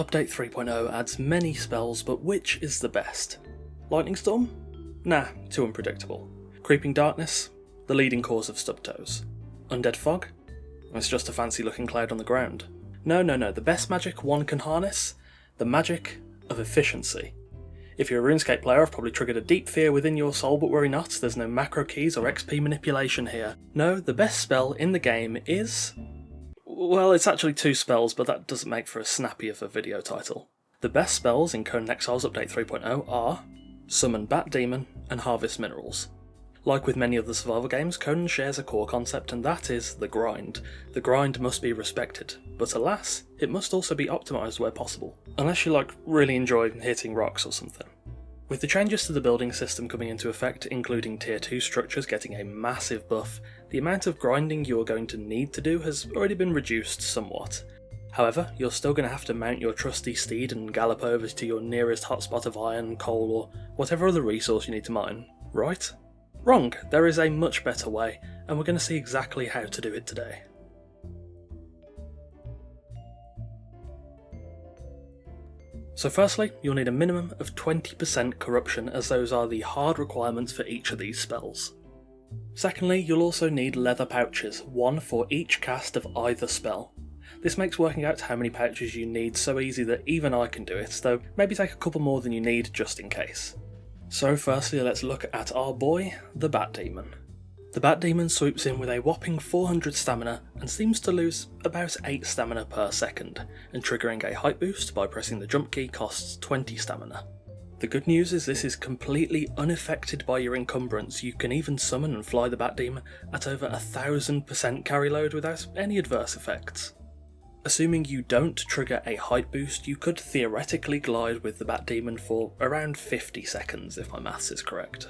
Update 3.0 adds many spells, but which is the best? Lightning Storm? Nah, too unpredictable. Creeping Darkness? The leading cause of stub toes. Undead Fog? It's just a fancy looking cloud on the ground. No, the best magic one can harness? The magic of efficiency. If you're a RuneScape player, I've probably triggered a deep fear within your soul, but worry not, there's no macro keys or XP manipulation here. No, the best spell in the game is... well, it's actually two spells, but that doesn't make for a snappy of a video title. The best spells in Conan Exiles Update 3.0 are Summon Bat Demon and Harvest Minerals. Like with many other survival games, Conan shares a core concept, and that is the grind. The grind must be respected, but alas, it must also be optimised where possible. Unless you really enjoy hitting rocks or something. With the changes to the building system coming into effect, including tier 2 structures getting a massive buff, the amount of grinding you are going to need to do has already been reduced somewhat. However, you're still going to have to mount your trusty steed and gallop over to your nearest hotspot of iron, coal, or whatever other resource you need to mine, right? Wrong, there is a much better way, and we're going to see exactly how to do it today. So firstly, you'll need a minimum of 20% corruption, as those are the hard requirements for each of these spells. Secondly, you'll also need leather pouches, one for each cast of either spell. This makes working out how many pouches you need so easy that even I can do it, though maybe take a couple more than you need just in case. So firstly, let's look at our boy, the Bat Demon. The Bat Demon swoops in with a whopping 400 stamina and seems to lose about 8 stamina per second, and triggering a height boost by pressing the jump key costs 20 stamina. The good news is this is completely unaffected by your encumbrance. You can even summon and fly the Bat Demon at over 1000% carry load without any adverse effects. Assuming you don't trigger a height boost, you could theoretically glide with the Bat Demon for around 50 seconds if my maths is correct.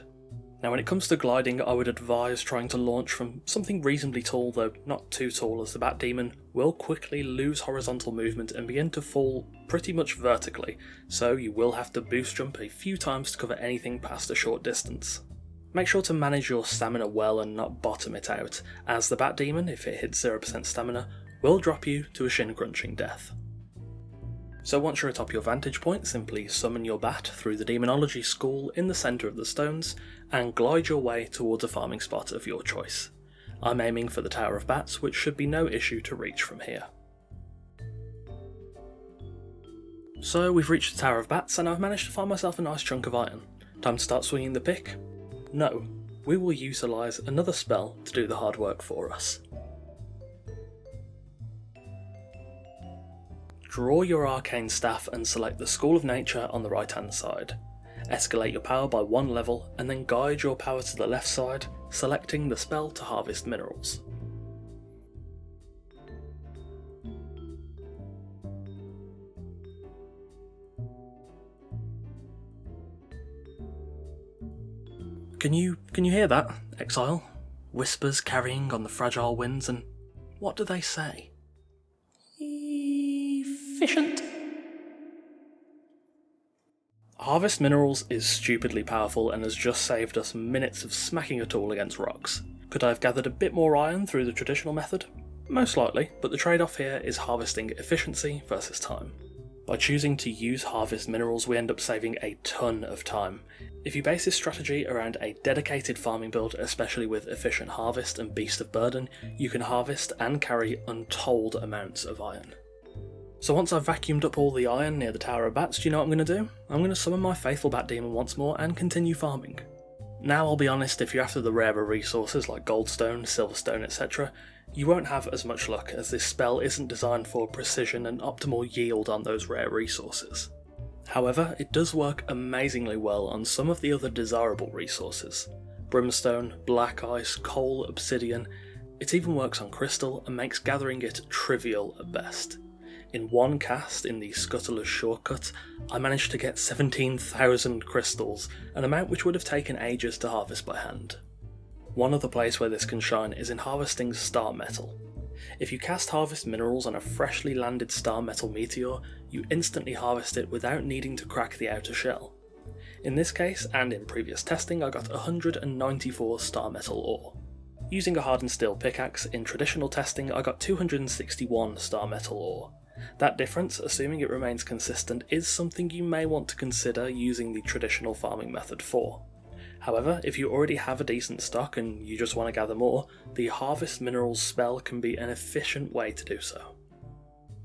Now when it comes to gliding, I would advise trying to launch from something reasonably tall, though not too tall, as the Bat Demon will quickly lose horizontal movement and begin to fall pretty much vertically, so you will have to boost jump a few times to cover anything past a short distance. Make sure to manage your stamina well and not bottom it out, as the Bat Demon, if it hits 0% stamina, will drop you to a shin-crunching death. So once you're atop your vantage point, simply summon your bat through the Demonology School in the centre of the stones, and glide your way towards a farming spot of your choice. I'm aiming for the Tower of Bats, which should be no issue to reach from here. So we've reached the Tower of Bats, and I've managed to find myself a nice chunk of iron. Time to start swinging the pick? No, we will utilise another spell to do the hard work for us. Draw your arcane staff and select the School of Nature on the right hand side. Escalate your power by 1 level and then guide your power to the left side, selecting the spell to harvest minerals. Can you hear that, Exile? Whispers carrying on the fragile winds, and what do they say? Efficient. Harvest Minerals is stupidly powerful and has just saved us minutes of smacking a tool against rocks. Could I have gathered a bit more iron through the traditional method? Most likely, but the trade-off here is harvesting efficiency versus time. By choosing to use Harvest Minerals, we end up saving a ton of time. If you base this strategy around a dedicated farming build, especially with Efficient Harvest and Beast of Burden, you can harvest and carry untold amounts of iron. So once I've vacuumed up all the iron near the Tower of Bats, do you know what I'm going to do? I'm going to summon my faithful Bat Demon once more and continue farming. Now I'll be honest, if you're after the rarer resources like goldstone, silverstone, etc, you won't have as much luck, as this spell isn't designed for precision and optimal yield on those rare resources. However, it does work amazingly well on some of the other desirable resources. Brimstone, black ice, coal, obsidian. It even works on crystal and makes gathering it trivial at best. In one cast in the Scuttler's Shortcut, I managed to get 17,000 crystals, an amount which would have taken ages to harvest by hand. One other place where this can shine is in harvesting star metal. If you cast Harvest Minerals on a freshly landed star metal meteor, you instantly harvest it without needing to crack the outer shell. In this case, and in previous testing, I got 194 star metal ore. Using a hardened steel pickaxe in traditional testing, I got 261 star metal ore. That difference, assuming it remains consistent, is something you may want to consider using the traditional farming method for. However, if you already have a decent stock and you just want to gather more, the Harvest Minerals spell can be an efficient way to do so.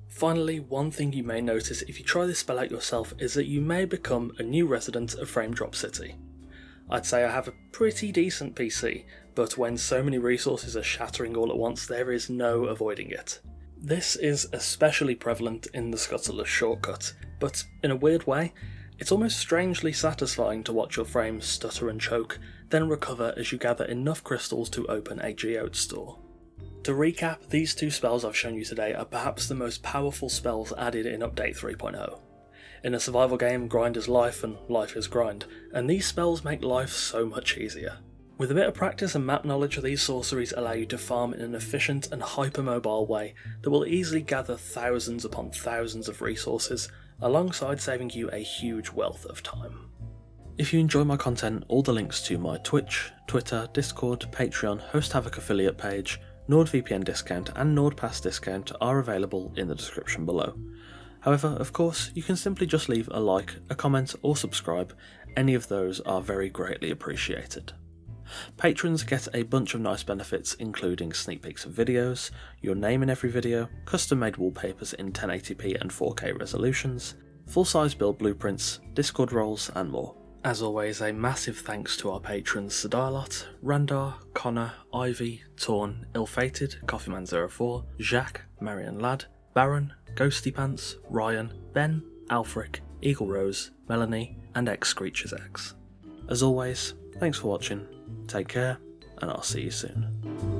Finally, one thing you may notice if you try this spell out yourself is that you may become a new resident of Frame Drop City. I'd say I have a pretty decent PC, but when so many resources are shattering all at once, there is no avoiding it. This is especially prevalent in the Scuttleless shortcut, but in a weird way, it's almost strangely satisfying to watch your frames stutter and choke, then recover as you gather enough crystals to open a geode store. To recap, these two spells I've shown you today are perhaps the most powerful spells added in Update 3.0. In a survival game, grind is life and life is grind, and these spells make life so much easier. With a bit of practice and map knowledge, these sorceries allow you to farm in an efficient and hypermobile way that will easily gather thousands upon thousands of resources, alongside saving you a huge wealth of time. If you enjoy my content, all the links to my Twitch, Twitter, Discord, Patreon, Host Havoc affiliate page, NordVPN discount and NordPass discount are available in the description below. However, of course, you can simply just leave a like, a comment or subscribe. Any of those are very greatly appreciated. Patrons get a bunch of nice benefits, including sneak peeks of videos, your name in every video, custom made wallpapers in 1080p and 4K resolutions, full-size build blueprints, Discord roles and more. As always, a massive thanks to our patrons Sedalot, Randar, Connor, Ivy, Torn, Ill-Fated, Coffeeman04, Jacques, Marion Ladd, Baron, Ghosty Pants, Ryan, Ben, Alfric, Eagle Rose, Melanie and X-Screechers X. As always, thanks for watching, take care, and I'll see you soon.